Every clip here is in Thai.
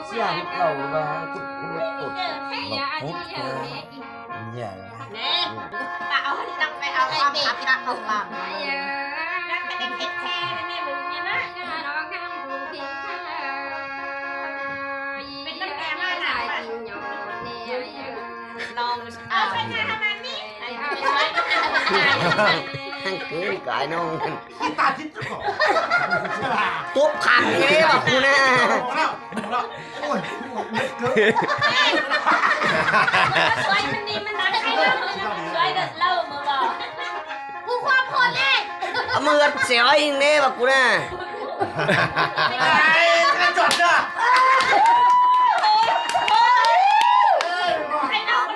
เสียงเราบ้างกุดกุดกุดกุดเนี่ยตาเอาให้ตั้งไปเอาความขับนักเอาความนักไปเอ็ดแค่นี่มึงเนี่ยนะเป็นน้ำแกงไม่ได้ลองเอาใช้งานทำงานนี่เกินกายน้องตาจิ้มของ ตุ๊บขังเลยแบบกูนะโอ้ยเกินสวยมันดีมันนักให้เล่าสวยเด็ดเล่ามาบอกกูความพอแน่มือเสียวเองเนี่ยแบบกูนะไอ้กระจกจ้ะ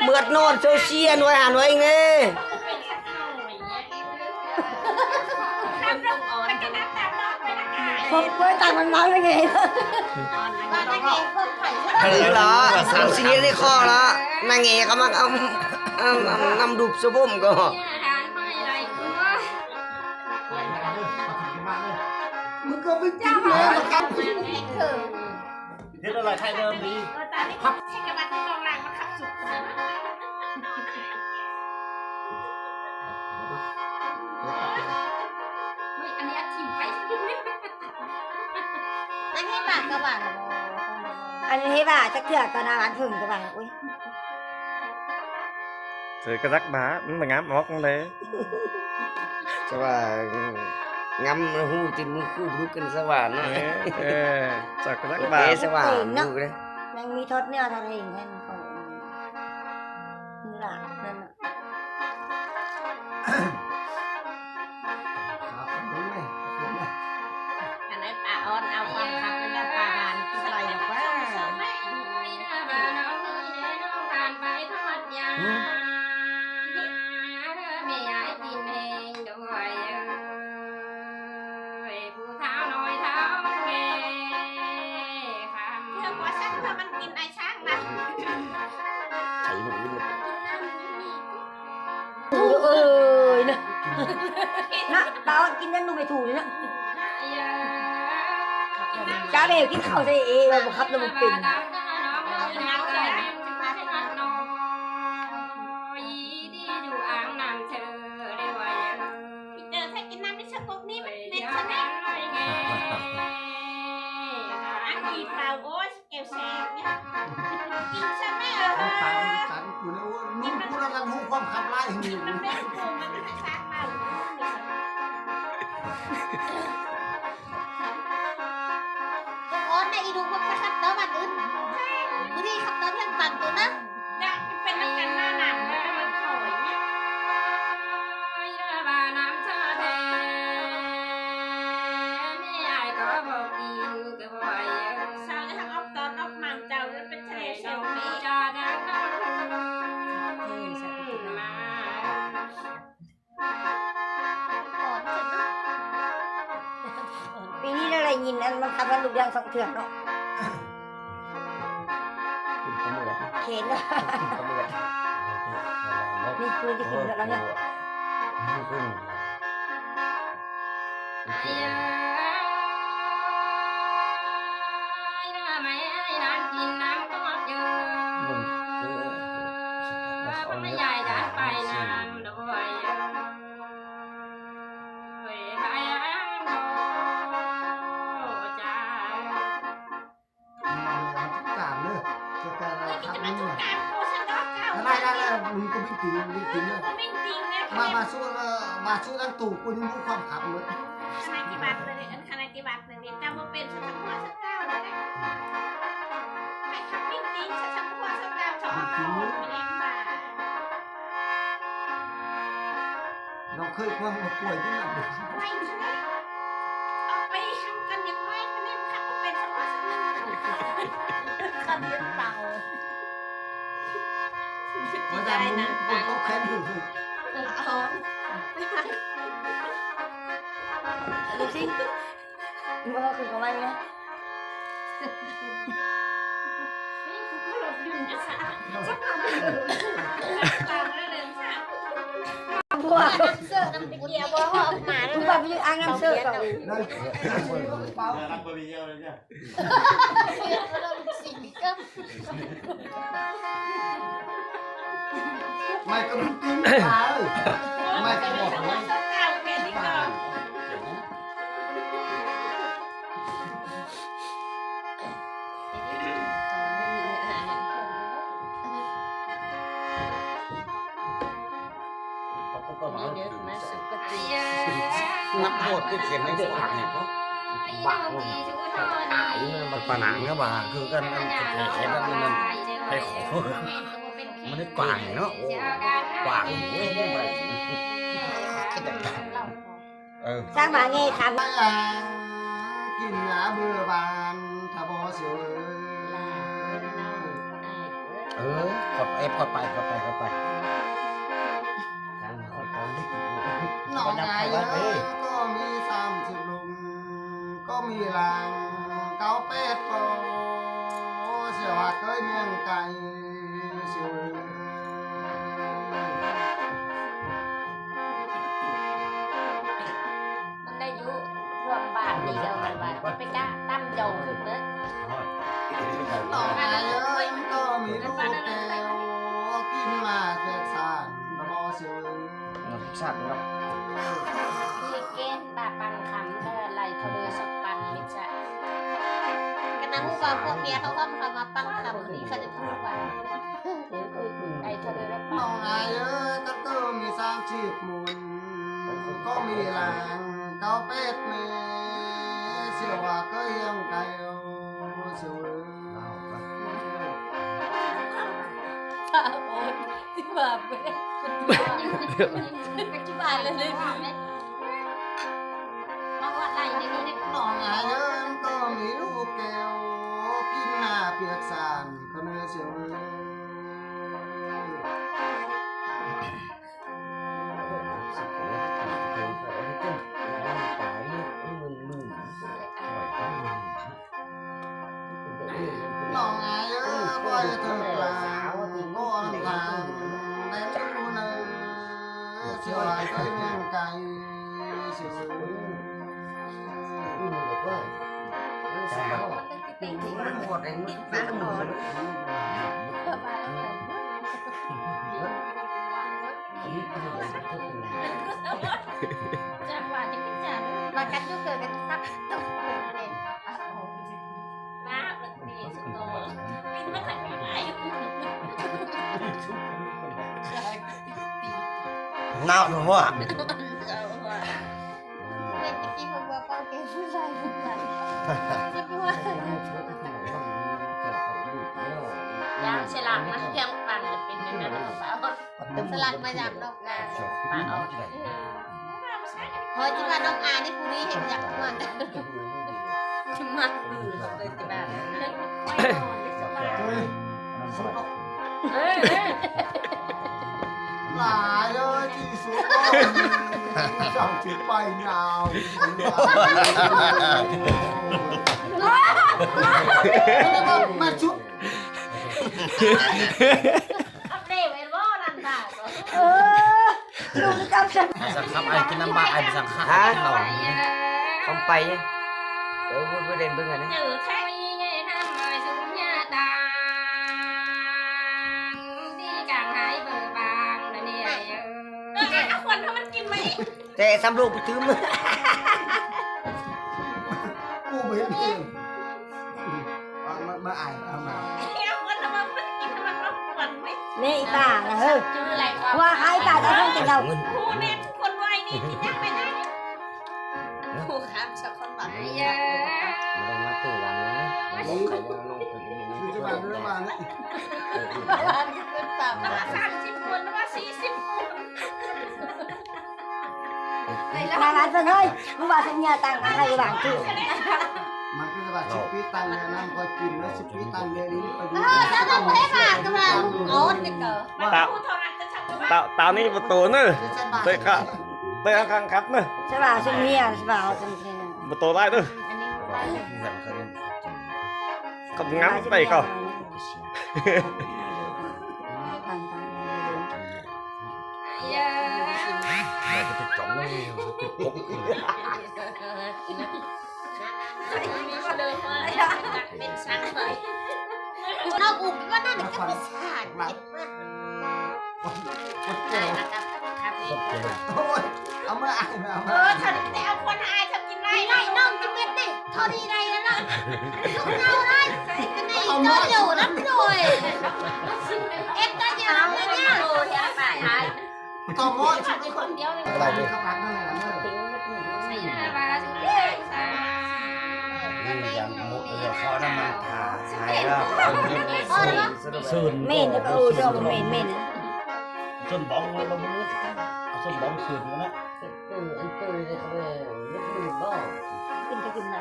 เมือดโน่นโซเชียลหน่วยหาหน่วยเองเนี่ยผมไม่ต่างมันน้อยยังไงหรือเหรอสามสิ่งนี้ได้ข้อละนางเอกเขามาเอานำดูสบุ่มก็มึงก็ไม่จริงเลยเฮ็ดอะไรไทยเดิมดีครับใช้กระบะที่กองล่างมาขับสุดอันนี้ถิ่มไปอันนี้บาทกระบะอันนี้ว่าจะเกลือก็น่าหวานผึ่งกระบะอุ้ยcái rắc bá nó ngắm mót con đấy จะว่างำหูตินคู่รู้กันสว่านนะจากcái rắc เอ bá สว่านดูเลย ยังมีทอดเนื้อทอดเองให้มันของนี่ล่ะนั่นน่ะอันนี้ปลาออนเอาความขับเป็นปลาหานกินอะไรแบบว่าถูกนะนะตากินนั่นดูไม่ถูกเลยนะจ้าเบลกินข้าวใส่เอวครับแล้วมันเป็นความขับไล่หิวมันเล่นโกงมันไม่สร้างมาโอ้ในอีดูมันขับเตอร์มันอื่นดูดิขับเตอร์เพื่อนปั่นตัวนะเนี่ยเป็นนักการหน้าหนังแล้วมันถอยเนี่ยเช้าจะทำออกตอนออกมันเจ้าแล้วเป็นทะเลเซลฟี่ปีนี้อะไรยินอันมันทำกันลูกยางสองเถื่อนเนาะเข็นนะนี่คือที่กินแล้วเนี่ยไม่ใหญ่จะไปนานด้วยได้มึงก็ไม่จริงไม่จริงเลยมาสู้ตั้งตู่กูยังรู้ความขับเลยคณะกิบัตเลยคณะกิบัตเลยเจ้าว่าเป็นสักหัวสักเก้าเลยนะใครขับวิ่งตีสักหัวสักเก้าชอบเลี้ยงมาเราเคยความป่วยที่ไหนไม่ใช่ออกไปทำกันยังไงคะเนี่ยขับเป็นสักหัวสักเก้าขับเลี้ยงเต่าวันนั้นคนเขาแค้นถึงดูสิมันก็คือของมันนะก็หลบดื่มจะสะอาดจะทำอะไรตามแล้วเลยค่ะ ว่า เสื้อน้ำเกียร์บ่หอมหมา กูแบบยังอ่างน้ำเสื้อต่อ เลยเปล่า รักไปเที่ยวเลยเนี่ย ไม่ก็มึงกินปลาเลยไม่ก็บอกเลย เก้าแค่นี้ก็ นักโทษที่เขียนในฝากเนี่ยเขาบักลงตายมันปะหนังก็ว่าคือกันนั่นแค่นั้นนั่นไปขอมันได้กว่างเนาะกว่างเว้ยไป สร้างมาไงทำ ไม่กินหาเบื่อบานถ้าบ่เสียว กดเอฟกดไป หนองไงก็มี30ลุงก็มีลางเก้าเป็ดก็เสียวหักเคยเมียงไก่เสียว มันได้ยุรวมบาทนี่เดียวกันบาทไปกะตั้มโจขึ้นเด้อ หนองไงก็มีลูกแก้วกินมาแจกสานบ่เสียว สัตว์ครับ มีเกณฑ์ตาปันคำได้อะไรเท่าเรือสักปันมิจะกันนะผู้ว่าพวกเมียเขาก็มาปังคำนี้เขาจะพูดว่าไอ้เท่าเรือได้ หน ปั อง งไงก็มี30มูลก็มีลางเก้าเป็ดแม่เสียวหักเคยเมียงไก่เสียว ป้าโอนที่มาไปที่บ้านเลยเลยมาว่าอะไรเดี๋ยวนี้ หนองไงก็มีลูกแก้วกินหน้าเปียกสานก็เนื้อเสียว หนองไงบ่อยเถิดลาบ่อนทางแดนรู้เนื้อเสียวหายไปเมียงไก่เสียว หมดเองมันหมด จังหวะที่พิจารณาเรากันก็เกิดกันสักต้องเกิดเลยน้าเป็นดีสุดโต่งกินไม่ทันไม่ไหว เน่าหนูว่า เป็นตะกี้พวกว่าป้าเกผู้ชายผู้ชายจะพูดว่ายางฉลากมันเพียงปั่นจะเป็นนั่นหรือเปล่าฉลากมาจากนกนาป่าออกเฮ้ยที่ว่าน้องอานี่ผู้นี้เห็นจากมันที่มันเลยที่บ้าน หลายเลยที่สุดจังสิไปยาวมาชุบ อัปเดตไว้ว่านันตา ลูกกับฉัน สักครับไอ้กินน้ำบาไอ้สักข้าวเรา ผมไปเนี่ยเพื่อเด่นเพื่อนกันนะ จืดแค่ยี่ไงทำมาสุญญาตาที่กลางหายเบอร์บางนะเนี่ยคนถ้ามันกินไหม แต่สำลูกไปถือมือ กูไม่เห็นเองมาอ่านเอามา คนถ้ามันกินถ้ามันรบกวนไหม นี่อีตานะเฮ้ย จืดอะไร ว่าใครตาจะต้องกินเรา ผู้เนี่ยคนวัยนี่กินยังไม่ได้ผู้ข้ามสักคนแบบเยอะ ลงมาตื่นแล้วนะลงไปลงไป คือจะมาเรื่องมาเนี่ย 30 คนว่า40 คน นางานเพิ่นเฮ้ยมึงว่าสัญญาตังค์ใครบางชื่อ มันก็จะแบบชิปปี้ตังเนี่ยนั่งคอยกินแล้วชิปปี้ตังเดี๋ยวนี้ไปดู แล้วต้องให้มากำลังโอ๊ตนี่เก๋อผู้เท่านั้นจะทำว่า tạoนี่ประตูนึเตะข้างคัดนึ ใช่ป่ะซุมเมียใช่ป่ะซุมเมีย ประตูได้นึ อันนี้ได้เลย กับงั้นไปก่อน เยอะ จะติดจ่องเลยติดปุ๊บ ก็เดินมาเป็นช่างเลยเราอุบว่านั่นก็เป็นศาสตร์ได้นะครับครับ โอ้ยเอามาอ่านเอา เอ มา อถ้าแต่เอาคนอายทำกินไรไรน้องกินเม็ดนี่ทอดีไรแล้วนะลูกเอาไรกันในตัวอยู่นับด้วยเอ็ดก็เยอะเลยเนี่ยโอ้ยตายหาย ต่อมอด ขาดคนเดียวเลย เราเป็นข้างหลังนั่นแหละนั่น ใช่ไหมบาสิเอ้ยสา นี่ยังมุกเลยเขาน้ำมันทาใช้แล้วส่วน เมนแล้วก็เจ้าเมน ส่วนบ้องมันมันส่วนบ้องส่วนนั้น ขึ้นจะขึ้นน้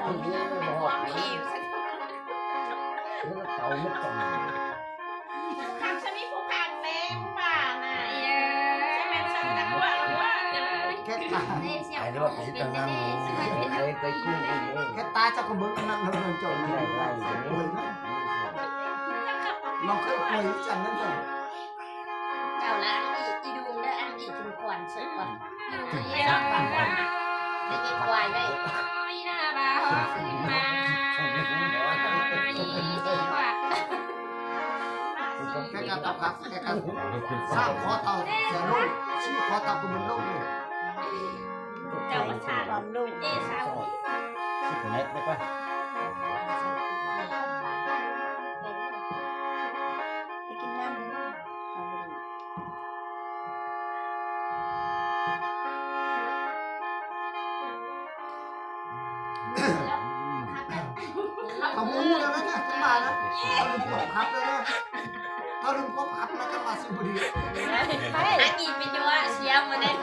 ความผิวทำฉันนี่ผู้ผ่านเต็มป่าน่ะใช่ไหมฉันตะกั่วว่า แค่ตา ไอ้ที่ว่าคิดตั้งนานไปกู้เอง แค่ตาเจ้าก็เบิ้งนั่นเราโจรนี่ไรป่วยนะเราเคยป่วยจันนั่นเลย เจ้าละอีดูได้อันอีจุนขวัญสุดว่ะอีดูได้ขวัญได้กินควายไหม แค่การตอบครับแค่การสร้างคอเต่าเสียลูกชื่อคอเต่าก็เป็นลูกเลย เจ้าประชา ำตอนลูก เอสาว เน็ตได้ป่ะ ไปกินน้ำเลย เขามูแล้วนะเนี่ยจะมาแล้วเขาลืมกดครับแล้วนะเขาลืมกดครับแล้วจะมาสิบุรี อากีเป็นยัวเชียร์มาเนี่ย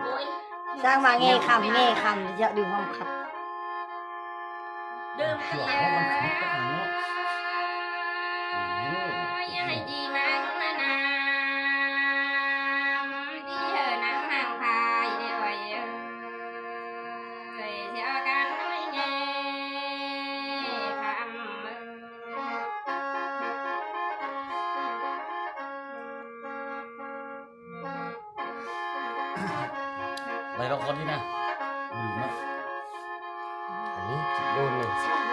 โอ้ย สร้างมาเง่คำจะดื่มห้องครับ ดื่มเบียร์ให้ดีมากนะนะดีเถอะนะห่างพายเดี๋ยวเคยเสียกันไม่แน่คำ ไปลองคนนี้นะลืมนะ อันนี้จิโดนเลย สวัส